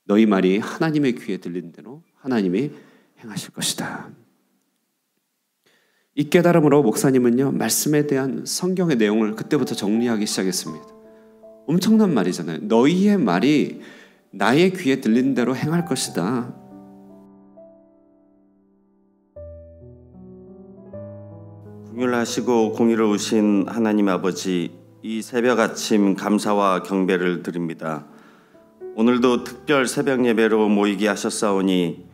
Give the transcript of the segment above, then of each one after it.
너희 말이 하나님의 귀에 들린 대로 하나님이 행하실 것이다. 이 깨달음으로 목사님은요, 말씀에 대한 성경의 내용을 그때부터 정리하기 시작했습니다. 엄청난 말이잖아요. 너희의 말이 나의 귀에 들린 대로 행할 것이다. 긍휼하시고 공의로우신 하나님 아버지, 이 새벽 아침 감사와 경배를 드립니다. 오늘도 특별 새벽 예배로 모이게 하셨사오니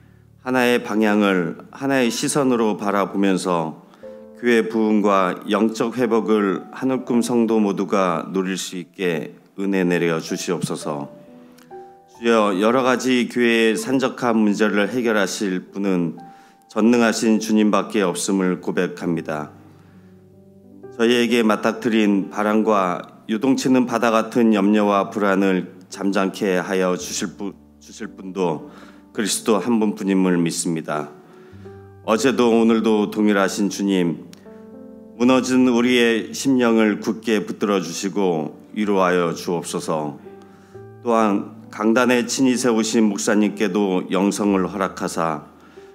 하나의 방향을 하나의 시선으로 바라보면서 교회 부흥과 영적 회복을 하늘꿈 성도 모두가 누릴 수 있게 은혜 내려 주시옵소서. 주여, 여러 가지 교회의 산적한 문제를 해결하실 분은 전능하신 주님밖에 없음을 고백합니다. 저희에게 맞닥뜨린 바람과 요동치는 바다 같은 염려와 불안을 잠잠케 하여 주실 분도 그리스도 한 분뿐임을 믿습니다. 어제도 오늘도 동일하신 주님, 무너진 우리의 심령을 굳게 붙들어 주시고 위로하여 주옵소서. 또한 강단에 친히 세우신 목사님께도 영성을 허락하사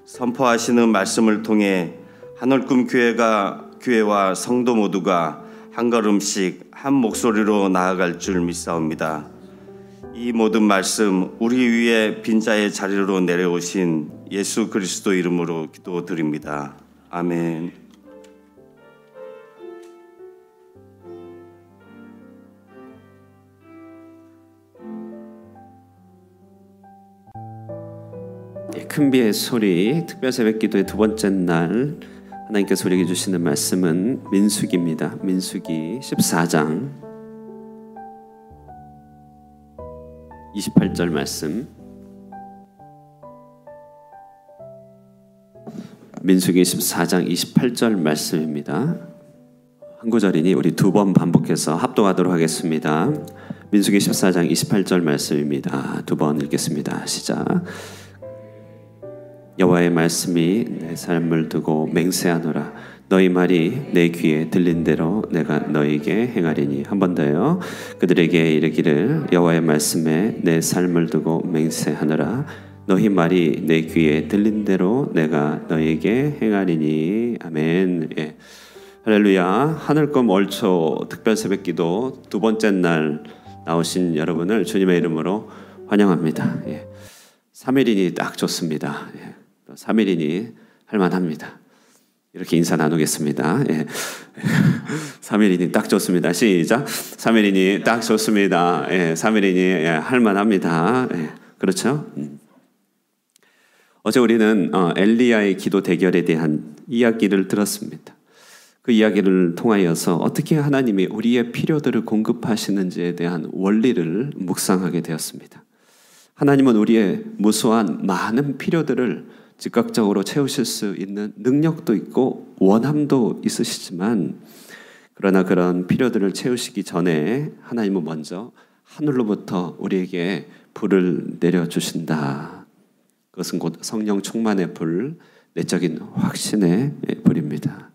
선포하시는 말씀을 통해 하늘꿈 교회와 성도 모두가 한 걸음씩 한 목소리로 나아갈 줄 믿사옵니다. 이 모든 말씀 우리 위에 빈자의 자리로 내려오신 예수 그리스도 이름으로 기도드립니다. 아멘. 큰 비의 소리, 특별 새벽 기도의 두 번째 날 하나님께서 우리에게 주시는 말씀은 민수기입니다. 민수기 14장 28절 말씀. 민수기 14장 28절 말씀입니다. 한 구절이니 우리 두 번 반복해서 합독하도록 하겠습니다. 민수기 14장 28절 말씀입니다. 두 번 읽겠습니다. 시작. 여호와의 말씀이 내 삶을 두고 맹세하노라. 너희 말이 내 귀에 들린 대로 내가 너희에게 행하리니. 한 번 더요. 그들에게 이르기를 여호와의 말씀에 내 삶을 두고 맹세하노라. 너희 말이 내 귀에 들린 대로 내가 너희에게 행하리니. 아멘. 예. 할렐루야. 하늘꿈 올초 특별 새벽기도 두 번째 날 나오신 여러분을 주님의 이름으로 환영합니다. 예. 3일이니 딱 좋습니다. 예. 3일이니 할만합니다. 이렇게 인사 나누겠습니다. 예. 3일이니 딱 좋습니다. 시작. 3일이니 딱 좋습니다. 예. 3일이니 예. 할만합니다. 예. 그렇죠? 어제 우리는 엘리야의 기도 대결에 대한 이야기를 들었습니다. 그 이야기를 통하여서 어떻게 하나님이 우리의 필요들을 공급하시는지에 대한 원리를 묵상하게 되었습니다. 하나님은 우리의 무수한 많은 필요들을 즉각적으로 채우실 수 있는 능력도 있고 원함도 있으시지만, 그러나 그런 필요들을 채우시기 전에 하나님은 먼저 하늘로부터 우리에게 불을 내려주신다. 그것은 곧 성령 충만의 불, 내적인 확신의 불입니다.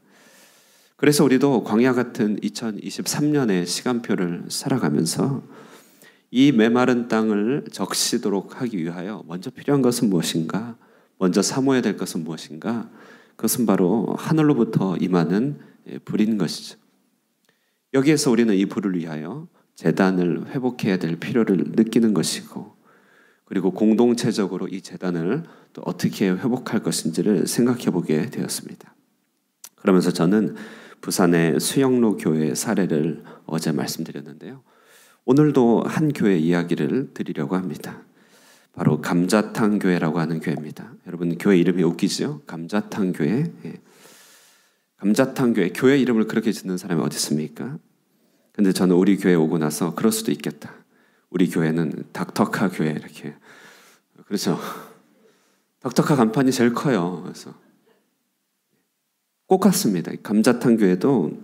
그래서 우리도 광야 같은 2023년의 시간표를 살아가면서 이 메마른 땅을 적시도록 하기 위하여 먼저 필요한 것은 무엇인가? 먼저 사모해야 될 것은 무엇인가? 그것은 바로 하늘로부터 임하는 불인 것이죠. 여기에서 우리는 이 불을 위하여 제단을 회복해야 될 필요를 느끼는 것이고, 그리고 공동체적으로 이 제단을 또 어떻게 회복할 것인지를 생각해 보게 되었습니다. 그러면서 저는 부산의 수영로 교회 사례를 어제 말씀드렸는데요. 오늘도 한 교회 이야기를 드리려고 합니다. 바로 감자탕 교회라고 하는 교회입니다. 여러분, 교회 이름이 웃기죠? 감자탕 교회. 예. 감자탕 교회. 교회 이름을 그렇게 짓는 사람이 어디 있습니까? 근데 저는 우리 교회 오고 나서 그럴 수도 있겠다. 우리 교회는 닥터카 교회 이렇게. 그렇죠? 닥터카 간판이 제일 커요. 그래서 꼭 같습니다. 감자탕 교회도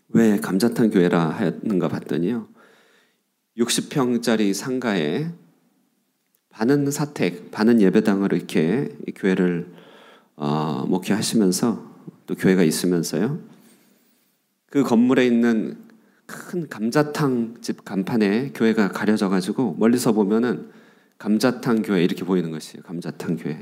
왜 감자탕 교회라 하였는가 봤더니요. 60평짜리 상가에 반은 사택, 반은 예배당으로 이렇게 교회를 목회하시면서 또 교회가 있으면서요. 그 건물에 있는 큰 감자탕 집 간판에 교회가 가려져 가지고 멀리서 보면은 감자탕 교회 이렇게 보이는 것이에요. 감자탕 교회.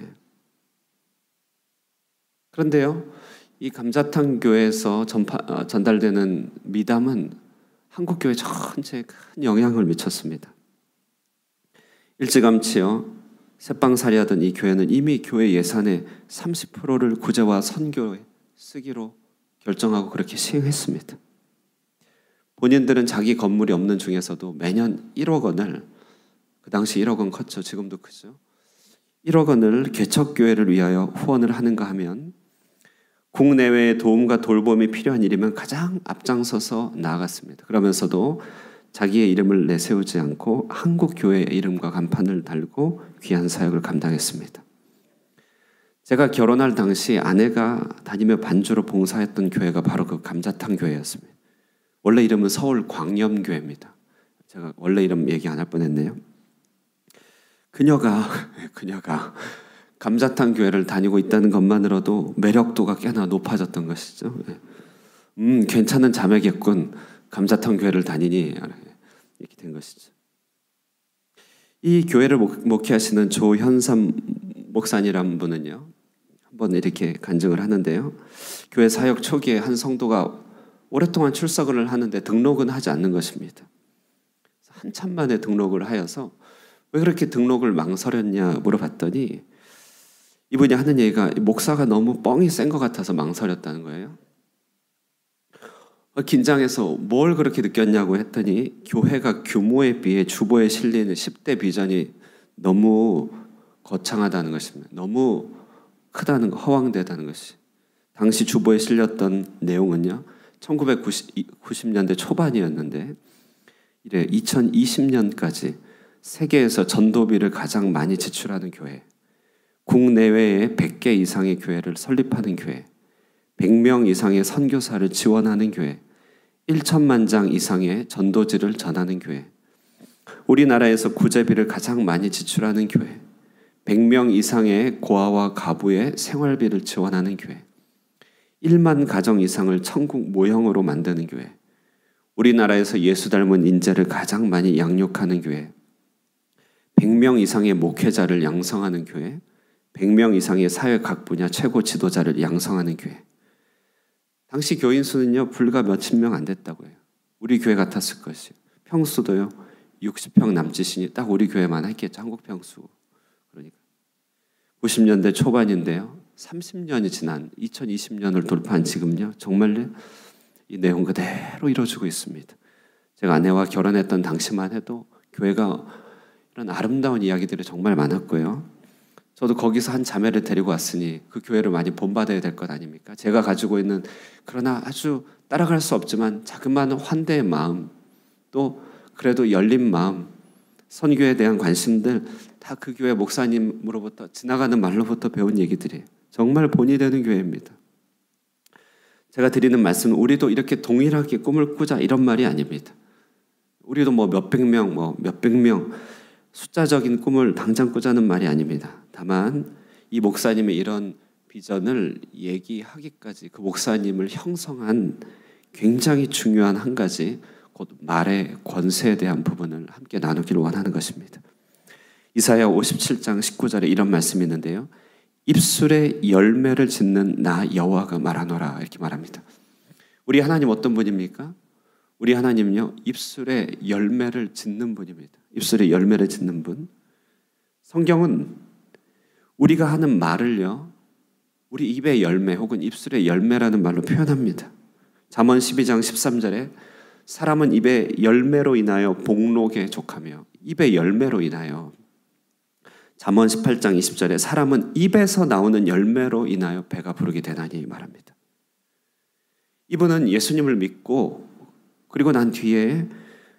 그런데요, 이 감자탕 교회에서 전달되는 미담은 한국 교회 전체에 큰 영향을 미쳤습니다. 일찌감치요, 새빵살이하던 이 교회는 이미 교회 예산의 30%를 구제와 선교에 쓰기로 결정하고 그렇게 시행했습니다. 본인들은 자기 건물이 없는 중에서도 매년 1억 원을, 그 당시 1억 원 컸죠. 지금도 크죠. 1억 원을 개척교회를 위하여 후원을 하는가 하면 국내외의 도움과 돌봄이 필요한 일이면 가장 앞장서서 나아갔습니다. 그러면서도 자기의 이름을 내세우지 않고 한국 교회의 이름과 간판을 달고 귀한 사역을 감당했습니다. 제가 결혼할 당시 아내가 다니며 반주로 봉사했던 교회가 바로 그 감자탕 교회였습니다. 원래 이름은 서울 광염교회입니다. 제가 원래 이름 얘기 안 할 뻔했네요. 그녀가 감자탕 교회를 다니고 있다는 것만으로도 매력도가 꽤나 높아졌던 것이죠. 괜찮은 자매겠군. 감자탕 교회를 다니니 이렇게 된 것이죠. 이 교회를 목회하시는 조현삼 목사님이라는 분은요, 한번 이렇게 간증을 하는데요. 교회 사역 초기에 한 성도가 오랫동안 출석을 하는데 등록은 하지 않는 것입니다. 한참 만에 등록을 하여서 왜 그렇게 등록을 망설였냐 물어봤더니 이분이 하는 얘기가 목사가 너무 뻥이 센 것 같아서 망설였다는 거예요. 긴장해서 뭘 그렇게 느꼈냐고 했더니 교회가 규모에 비해 주보에 실리는 10대 비전이 너무 거창하다는 것입니다. 너무 크다는 거, 허황되다는 것이. 당시 주보에 실렸던 내용은요, 1990년대 초반이었는데 이래 2020년까지 세계에서 전도비를 가장 많이 지출하는 교회, 국내외에 100개 이상의 교회를 설립하는 교회, 100명 이상의 선교사를 지원하는 교회, 1천만 장 이상의 전도지를 전하는 교회, 우리나라에서 구제비를 가장 많이 지출하는 교회, 100명 이상의 고아와 가부의 생활비를 지원하는 교회, 1만 가정 이상을 천국 모형으로 만드는 교회, 우리나라에서 예수 닮은 인재를 가장 많이 양육하는 교회, 100명 이상의 목회자를 양성하는 교회, 100명 이상의 사회 각 분야 최고 지도자를 양성하는 교회. 당시 교인 수는요, 불과 몇십 명 안 됐다고 해요. 우리 교회 같았을 것이요. 평수도요, 60평 남짓이니 딱 우리 교회만 했겠죠. 한국 평수. 그러니까 90년대 초반인데요, 30년이 지난 2020년을 돌파한 지금요, 정말로 이 내용 그대로 이루어지고 있습니다. 제가 아내와 결혼했던 당시만 해도 교회가 이런 아름다운 이야기들이 정말 많았고요. 저도 거기서 한 자매를 데리고 왔으니 그 교회를 많이 본받아야 될 것 아닙니까? 제가 가지고 있는 그러나 아주 따라갈 수 없지만 자그마한 환대의 마음, 또 그래도 열린 마음, 선교에 대한 관심들 다 그 교회 목사님으로부터 지나가는 말로부터 배운 얘기들이에요. 정말 본이 되는 교회입니다. 제가 드리는 말씀은 우리도 이렇게 동일하게 꿈을 꾸자 이런 말이 아닙니다. 우리도 뭐 몇백 명 숫자적인 꿈을 당장 꾸자는 말이 아닙니다. 다만 이 목사님의 이런 비전을 얘기하기까지 그 목사님을 형성한 굉장히 중요한 한 가지, 곧 말의 권세에 대한 부분을 함께 나누기를 원하는 것입니다. 이사야 57장 19절에 이런 말씀이 있는데요. 입술에 열매를 짓는 나 여호와가 말하노라, 이렇게 말합니다. 우리 하나님 어떤 분입니까? 우리 하나님은요, 입술에 열매를 짓는 분입니다. 입술에 열매를 짓는 분. 성경은 우리가 하는 말을요, 우리 입의 열매 혹은 입술의 열매라는 말로 표현합니다. 잠언 12장 13절에 사람은 입의 열매로 인하여 복록에 족하며 입의 열매로 인하여, 잠언 18장 20절에 사람은 입에서 나오는 열매로 인하여 배가 부르게 되나니 말합니다. 이분은 예수님을 믿고 그리고 난 뒤에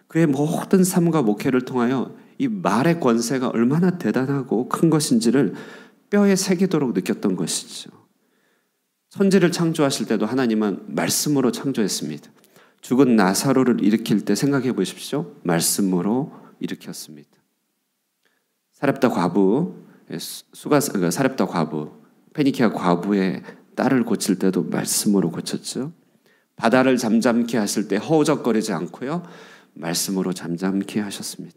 그의 모든 삶과 목회를 통하여 이 말의 권세가 얼마나 대단하고 큰 것인지를 뼈에 새기도록 느꼈던 것이죠. 천지를 창조하실 때도 하나님은 말씀으로 창조했습니다. 죽은 나사로를 일으킬 때 생각해 보십시오. 말씀으로 일으켰습니다. 사렙다 과부, 사렙다 과부, 페니키아 과부의 딸을 고칠 때도 말씀으로 고쳤죠. 바다를 잠잠케 하실 때 허우적거리지 않고요, 말씀으로 잠잠케 하셨습니다.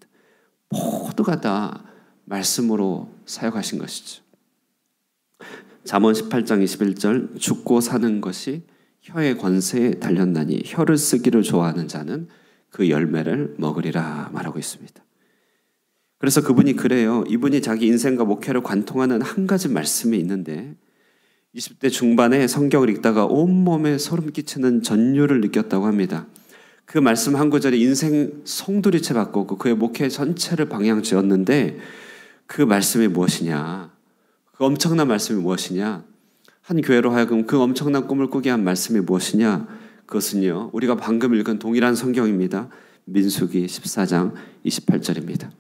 모두가 다 말씀으로 사역하신 것이죠. 잠언 18장 21절 죽고 사는 것이 혀의 권세에 달렸나니 혀를 쓰기를 좋아하는 자는 그 열매를 먹으리라 말하고 있습니다. 그래서 그분이 그래요. 이분이 자기 인생과 목회를 관통하는 한 가지 말씀이 있는데 20대 중반에 성경을 읽다가 온몸에 소름 끼치는 전율을 느꼈다고 합니다. 그 말씀 한 구절이 인생 송두리째 바꿨고 그의 목회 전체를 방향 지었는데 그 말씀이 무엇이냐? 그 엄청난 말씀이 무엇이냐? 한 교회로 하여금 그 엄청난 꿈을 꾸게 한 말씀이 무엇이냐? 그것은요, 우리가 방금 읽은 동일한 성경입니다. 민수기 14장 28절입니다.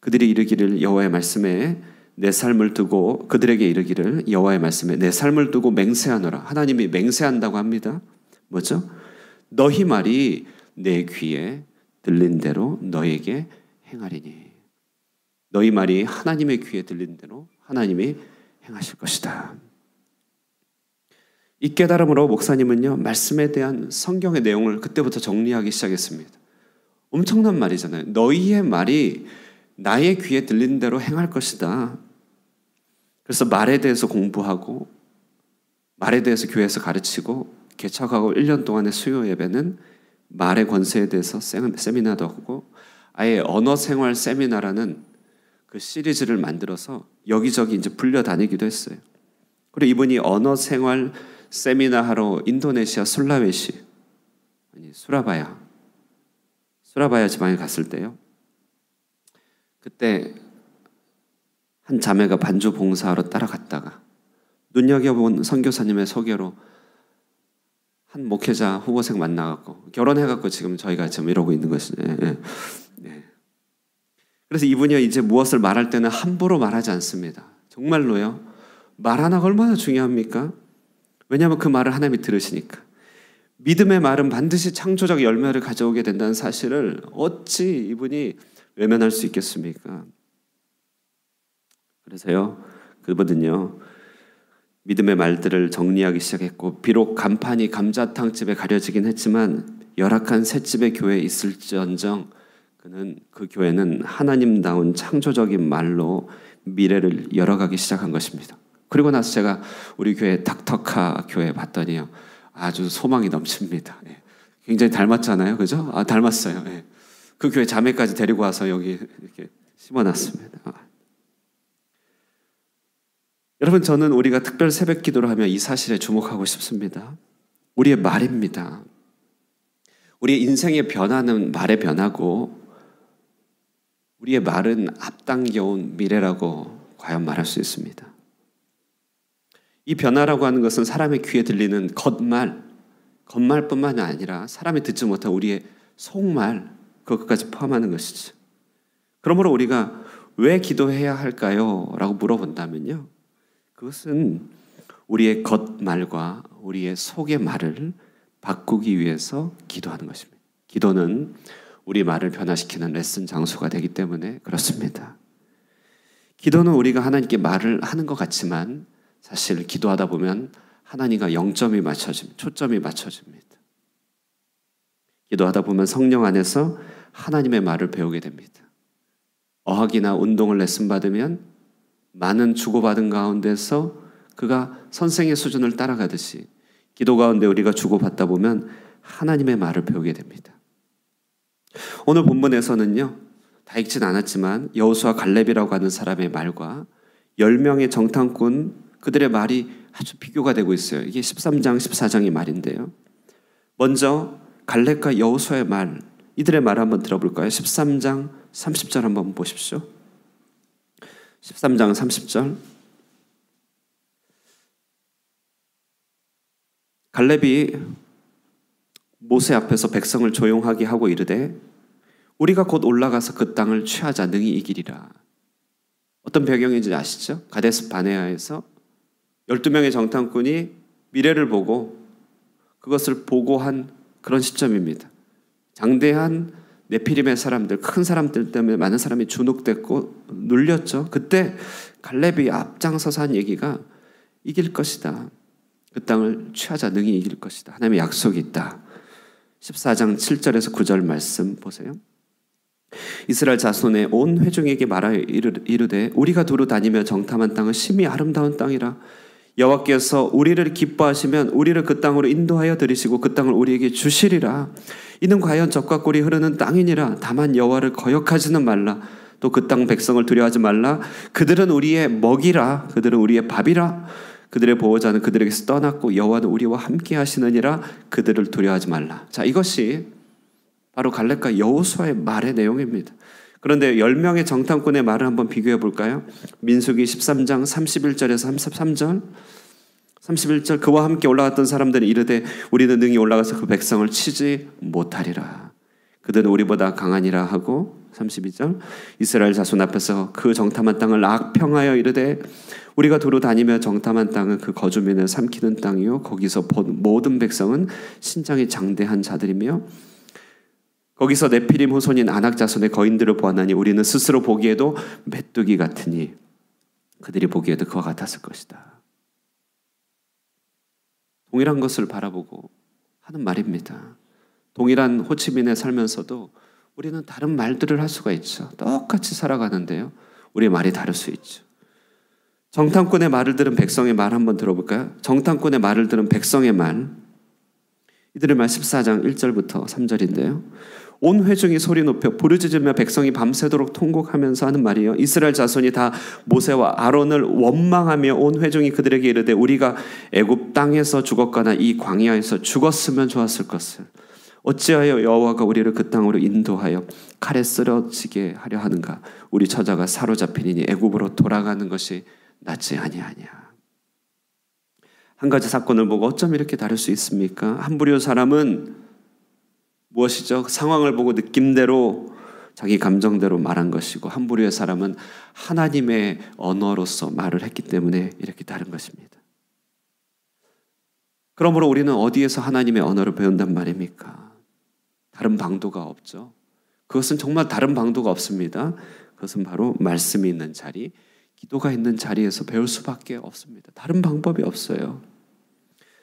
그들이 이르기를 여호와의 말씀에 내 삶을 두고 그들에게 이르기를 여호와의 말씀에 내 삶을 두고 맹세하노라. 하나님이 맹세한다고 합니다. 뭐죠? 너희 말이 내 귀에 들린 대로 너에게 행하리니. 너희 말이 하나님의 귀에 들린 대로 하나님이 행하실 것이다. 이 깨달음으로 목사님은요, 말씀에 대한 성경의 내용을 그때부터 정리하기 시작했습니다. 엄청난 말이잖아요. 너희의 말이 나의 귀에 들린 대로 행할 것이다. 그래서 말에 대해서 공부하고 말에 대해서 교회에서 가르치고 개척하고 1년 동안의 수요 예배는 말의 권세에 대해서 세미나도 하고 아예 언어생활 세미나라는 그 시리즈를 만들어서 여기저기 이제 불려다니기도 했어요. 그리고 이분이 언어생활 세미나 하러 인도네시아 술라웨시 아니 수라바야 지방에 갔을 때요. 그때 한 자매가 반주 봉사하러 따라갔다가 눈여겨본 선교사님의 소개로 한 목회자 후보생 만나갖고 결혼해갖고 지금 저희가 지금 이러고 있는 것이죠. 예. 그래서 이분이 이제 무엇을 말할 때는 함부로 말하지 않습니다. 정말로요. 말 하나가 얼마나 중요합니까? 왜냐하면 그 말을 하나님이 들으시니까. 믿음의 말은 반드시 창조적 열매를 가져오게 된다는 사실을 어찌 이분이 외면할 수 있겠습니까? 그래서요, 그분은요, 믿음의 말들을 정리하기 시작했고, 비록 간판이 감자탕집에 가려지긴 했지만 열악한 셋집의 교회에 있을지언정 그는 그 교회는 하나님다운 창조적인 말로 미래를 열어가기 시작한 것입니다. 그리고 나서 제가 우리 교회 닥터카 교회 봤더니요, 아주 소망이 넘칩니다. 예. 굉장히 닮았잖아요, 그죠? 닮았어요. 예. 그 교회 자매까지 데리고 와서 여기 이렇게 심어놨습니다. 여러분, 저는 우리가 특별 새벽 기도를 하며 이 사실에 주목하고 싶습니다. 우리의 말입니다. 우리의 인생의 변화는 말의 변화고 우리의 말은 앞당겨온 미래라고 과연 말할 수 있습니다. 이 변화라고 하는 것은 사람의 귀에 들리는 겉말뿐만이 아니라 사람이 듣지 못한 우리의 속말, 그것까지 포함하는 것이죠. 그러므로 우리가 왜 기도해야 할까요? 라고 물어본다면요, 그것은 우리의 겉말과 우리의 속의 말을 바꾸기 위해서 기도하는 것입니다. 기도는 우리 말을 변화시키는 레슨 장소가 되기 때문에 그렇습니다. 기도는 우리가 하나님께 말을 하는 것 같지만 사실 기도하다 보면 하나님과 초점이 맞춰집니다. 기도하다 보면 성령 안에서 하나님의 말을 배우게 됩니다. 어학이나 운동을 레슨 받으면 많은 주고받은 가운데서 그가 선생의 수준을 따라가듯이 기도 가운데 우리가 주고받다 보면 하나님의 말을 배우게 됩니다. 오늘 본문에서는요, 다 읽진 않았지만 여호수아 갈렙이라고 하는 사람의 말과 10명의 정탐꾼 그들의 말이 아주 비교가 되고 있어요. 이게 13장, 14장의 말인데요. 먼저 갈렙과 여호수아의 말, 이들의 말을 한번 들어볼까요? 13장 30절 한번 보십시오. 13장 30절. 갈렙이 모세 앞에서 백성을 조용하게 하고 이르되 우리가 곧 올라가서 그 땅을 취하자 능히 이기리라. 어떤 배경인지 아시죠? 가데스 바네아에서 12명의 정탐꾼이 미래를 보고 그것을 보고한 그런 시점입니다. 장대한 네피림의 사람들, 큰 사람들 때문에 많은 사람이 주눅됐고 눌렸죠. 그때 갈렙이 앞장서서 한 얘기가 이길 것이다. 그 땅을 취하자 능히 이길 것이다. 하나님의 약속이 있다. 14장 7절에서 9절 말씀 보세요. 이스라엘 자손의 온 회중에게 말하여 이르되 우리가 두루 다니며 정탐한 땅은 심히 아름다운 땅이라. 여호와께서 우리를 기뻐하시면 우리를 그 땅으로 인도하여 들이시고 그 땅을 우리에게 주시리라. 이는 과연 젖과 꿀이 흐르는 땅이니라. 다만 여호와를 거역하지는 말라. 또 그 땅 백성을 두려워하지 말라. 그들은 우리의 먹이라. 그들은 우리의 밥이라. 그들의 보호자는 그들에게서 떠났고 여호와는 우리와 함께 하시느니라. 그들을 두려워하지 말라. 자, 이것이 바로 갈렙과 여호수아의 말의 내용입니다. 그런데 10명의 정탐꾼의 말을 한번 비교해 볼까요? 민수기 13장 31절에서 33절. 31절 그와 함께 올라갔던 사람들이 이르되 우리는 능히 올라가서 그 백성을 치지 못하리라. 그들은 우리보다 강하니라 하고 32절 이스라엘 자손 앞에서 그 정탐한 땅을 악평하여 이르되 우리가 두루 다니며 정탐한 땅은 그 거주민을 삼키는 땅이요 거기서 본 모든 백성은 신장이 장대한 자들이며 거기서 네피림 후손인 아낙 자손의 거인들을 보았나니 우리는 스스로 보기에도 메뚜기 같으니 그들이 보기에도 그와 같았을 것이다. 동일한 것을 바라보고 하는 말입니다. 동일한 호치민에 살면서도 우리는 다른 말들을 할 수가 있죠. 똑같이 살아가는데요. 우리의 말이 다를 수 있죠. 정탐꾼의 말을 들은 백성의 말 한번 들어볼까요? 정탐꾼의 말을 들은 백성의 말. 이들의 말 14장 1절부터 3절인데요. 온 회중이 소리 높여 부르짖으며 백성이 밤새도록 통곡하면서 하는 말이에요. 이스라엘 자손이 다 모세와 아론을 원망하며 온 회중이 그들에게 이르되 우리가 애굽 땅에서 죽었거나 이 광야에서 죽었으면 좋았을 것을 어찌하여 여호와가 우리를 그 땅으로 인도하여 칼에 쓰러지게 하려 하는가. 우리 처자가 사로잡히니 애굽으로 돌아가는 것이 낫지 아니하냐. 한 가지 사건을 보고 어쩜 이렇게 다를 수 있습니까? 한 부류 사람은 무엇이죠? 상황을 보고 느낌대로 자기 감정대로 말한 것이고 한 부류의 사람은 하나님의 언어로서 말을 했기 때문에 이렇게 다른 것입니다. 그러므로 우리는 어디에서 하나님의 언어를 배운단 말입니까? 다른 방도가 없죠. 그것은 정말 다른 방도가 없습니다. 그것은 바로 말씀이 있는 자리, 기도가 있는 자리에서 배울 수밖에 없습니다. 다른 방법이 없어요.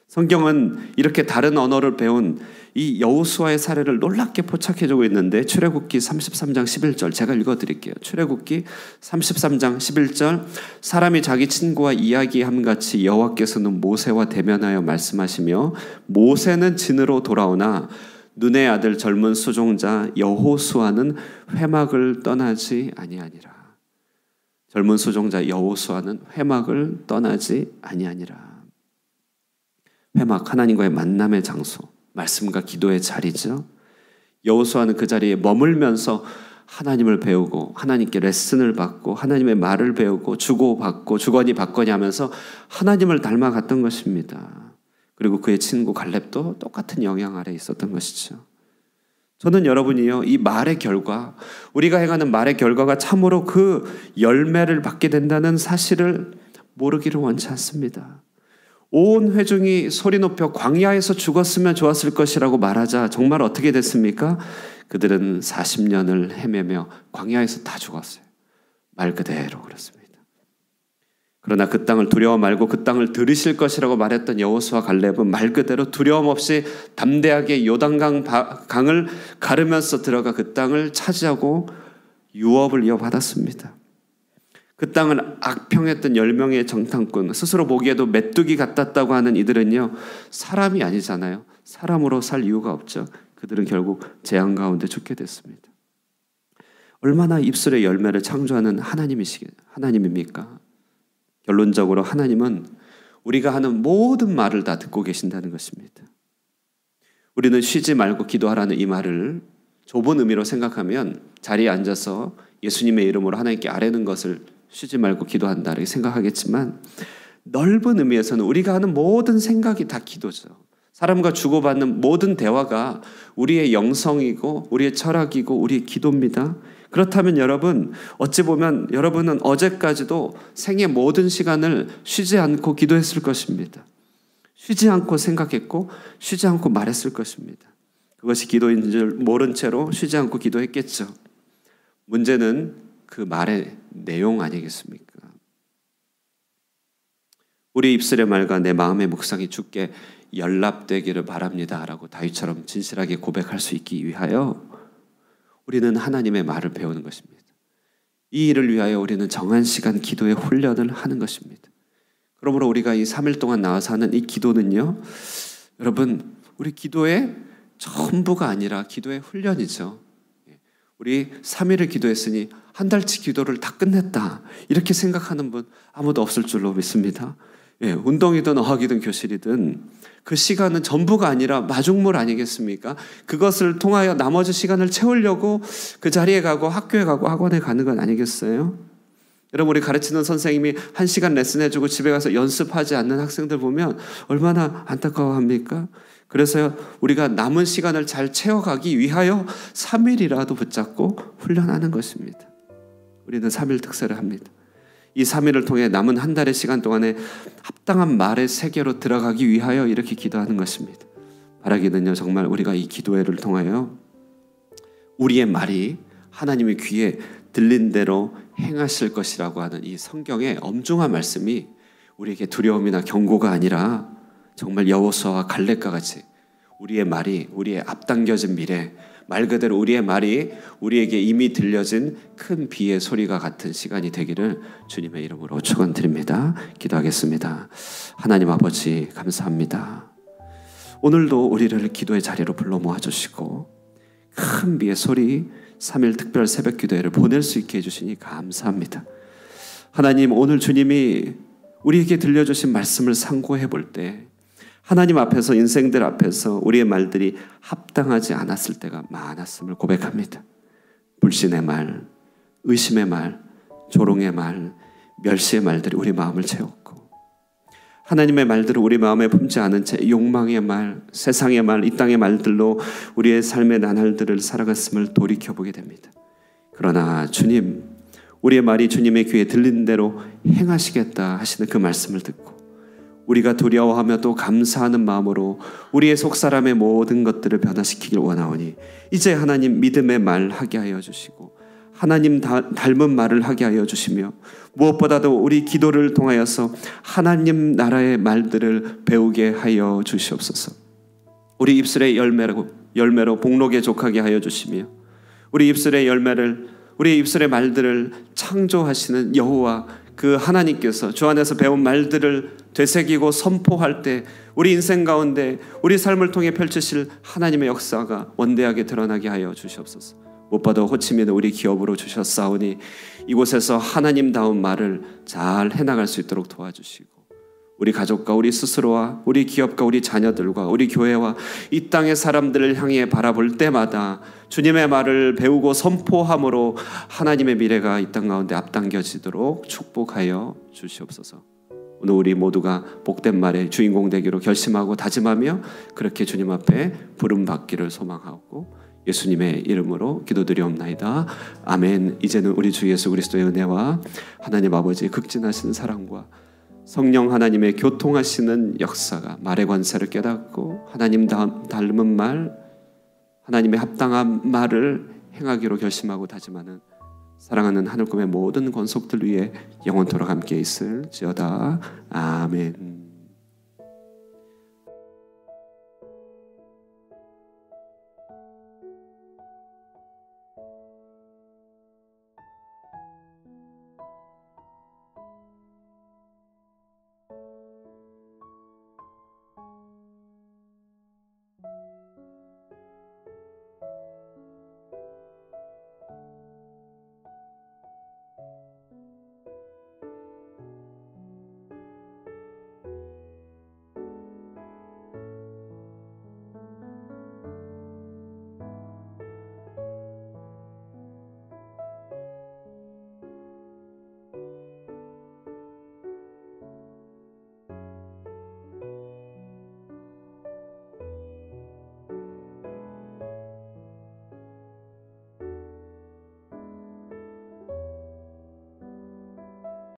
성경은 이렇게 다른 언어를 배운 이 여호수아의 사례를 놀랍게 포착해주고 있는데 출애굽기 33장 11절 제가 읽어드릴게요. 출애굽기 33장 11절 사람이 자기 친구와 이야기함같이 여호와께서는 모세와 대면하여 말씀하시며 모세는 진으로 돌아오나 눈의 아들 젊은 수종자 여호수아는 회막을 떠나지 아니하니라. 젊은 수종자 여호수아는 회막을 떠나지 아니하니라. 회막, 하나님과의 만남의 장소, 말씀과 기도의 자리죠. 여호수아는 그 자리에 머물면서 하나님을 배우고 하나님께 레슨을 받고 하나님의 말을 배우고 주고받고 주거니 받거니 하면서 하나님을 닮아갔던 것입니다. 그리고 그의 친구 갈렙도 똑같은 영향 아래 있었던 것이죠. 저는 여러분이요, 이 말의 결과, 우리가 행하는 말의 결과가 참으로 그 열매를 받게 된다는 사실을 모르기를 원치 않습니다. 온 회중이 소리 높여 광야에서 죽었으면 좋았을 것이라고 말하자 정말 어떻게 됐습니까? 그들은 40년을 헤매며 광야에서 다 죽었어요. 말 그대로 그렇습니다. 그러나 그 땅을 두려워 말고 그 땅을 들이실 것이라고 말했던 여호수아 갈렙은 말 그대로 두려움 없이 담대하게 요단강을 가르면서 들어가 그 땅을 차지하고 유업을 이어받았습니다. 그 땅을 악평했던 10명의 정탐꾼, 스스로 보기에도 메뚜기 같았다고 하는 이들은요, 사람이 아니잖아요. 사람으로 살 이유가 없죠. 그들은 결국 재앙 가운데 죽게 됐습니다. 얼마나 입술의 열매를 창조하는 하나님입니까? 결론적으로 하나님은 우리가 하는 모든 말을 다 듣고 계신다는 것입니다. 우리는 쉬지 말고 기도하라는 이 말을 좁은 의미로 생각하면 자리에 앉아서 예수님의 이름으로 하나님께 아뢰는 것을 쉬지 말고 기도한다 이렇게 생각하겠지만 넓은 의미에서는 우리가 하는 모든 생각이 다 기도죠. 사람과 주고받는 모든 대화가 우리의 영성이고 우리의 철학이고 우리의 기도입니다. 그렇다면 여러분, 어찌 보면 여러분은 어제까지도 생의 모든 시간을 쉬지 않고 기도했을 것입니다. 쉬지 않고 생각했고 쉬지 않고 말했을 것입니다. 그것이 기도인 줄 모른 채로 쉬지 않고 기도했겠죠. 문제는 그 말의 내용 아니겠습니까? 우리 입술의 말과 내 마음의 묵상이 주께 연락되기를 바랍니다 라고 다윗처럼 진실하게 고백할 수 있기 위하여 우리는 하나님의 말을 배우는 것입니다. 이 일을 위하여 우리는 정한 시간 기도의 훈련을 하는 것입니다. 그러므로 우리가 이 3일 동안 나와서 하는 이 기도는요, 여러분, 우리 기도의 전부가 아니라 기도의 훈련이죠. 우리 3일을 기도했으니 한 달치 기도를 다 끝냈다, 이렇게 생각하는 분 아무도 없을 줄로 믿습니다. 운동이든 어학이든 교실이든 그 시간은 전부가 아니라 마중물 아니겠습니까? 그것을 통하여 나머지 시간을 채우려고 그 자리에 가고 학교에 가고 학원에 가는 건 아니겠어요? 여러분, 우리 가르치는 선생님이 1시간 레슨해주고 집에 가서 연습하지 않는 학생들 보면 얼마나 안타까워합니까? 그래서 우리가 남은 시간을 잘 채워가기 위하여 3일이라도 붙잡고 훈련하는 것입니다. 우리는 3일 특세를 합니다. 이 3일을 통해 남은 한 달의 시간 동안에 합당한 말의 세계로 들어가기 위하여 이렇게 기도하는 것입니다. 바라기는요, 정말 우리가 이 기도회를 통하여 우리의 말이 하나님의 귀에 들린 대로 행하실 것이라고 하는 이 성경의 엄중한 말씀이 우리에게 두려움이나 경고가 아니라 정말 여호수아와 갈렙과 같이 우리의 말이, 우리의 앞당겨진 미래, 말 그대로 우리의 말이 우리에게 이미 들려진 큰 비의 소리가 같은 시간이 되기를 주님의 이름으로 축원드립니다. 기도하겠습니다. 하나님 아버지, 감사합니다. 오늘도 우리를 기도의 자리로 불러 모아주시고 큰 비의 소리, 3일 특별 새벽 기도회를 보낼 수 있게 해주시니 감사합니다. 하나님, 오늘 주님이 우리에게 들려주신 말씀을 상고해 볼 때 하나님 앞에서, 인생들 앞에서 우리의 말들이 합당하지 않았을 때가 많았음을 고백합니다. 불신의 말, 의심의 말, 조롱의 말, 멸시의 말들이 우리 마음을 채웠고, 하나님의 말들을 우리 마음에 품지 않은 채 욕망의 말, 세상의 말, 이 땅의 말들로 우리의 삶의 나날들을 살아갔음을 돌이켜보게 됩니다. 그러나 주님, 우리의 말이 주님의 귀에 들리는 대로 행하시겠다 하시는 그 말씀을 듣고 우리가 두려워하며 또 감사하는 마음으로 우리의 속사람의 모든 것들을 변화시키길 원하오니 이제 하나님 믿음의 말 하게 하여 주시고 하나님 닮은 말을 하게 하여 주시며 무엇보다도 우리 기도를 통하여서 하나님 나라의 말들을 배우게 하여 주시옵소서. 우리 입술의 열매로 복록에 족하게 하여 주시며 우리 입술의 열매를, 우리 입술의 말들을 창조하시는 여호와 그 하나님께서 주 안에서 배운 말들을 되새기고 선포할 때 우리 인생 가운데 우리 삶을 통해 펼치실 하나님의 역사가 원대하게 드러나게 하여 주시옵소서. 무엇보다 호치민을 우리 기업으로 주셨사오니 이곳에서 하나님다운 말을 잘 해나갈 수 있도록 도와주시고 우리 가족과 우리 스스로와 우리 기업과 우리 자녀들과 우리 교회와 이 땅의 사람들을 향해 바라볼 때마다 주님의 말을 배우고 선포함으로 하나님의 미래가 이 땅 가운데 앞당겨지도록 축복하여 주시옵소서. 오늘 우리 모두가 복된 말의 주인공 되기로 결심하고 다짐하며 그렇게 주님 앞에 부름받기를 소망하고 예수님의 이름으로 기도드리옵나이다. 아멘. 이제는 우리 주 예수 그리스도의 은혜와 하나님 아버지의 극진하신 사랑과 성령 하나님의 교통하시는 역사가 말의 권세를 깨닫고 하나님 닮은 말, 하나님의 합당한 말을 행하기로 결심하고 다짐하는 사랑하는 하늘꿈의 모든 권속들 위에 영원토록 함께 있을지어다. 아멘.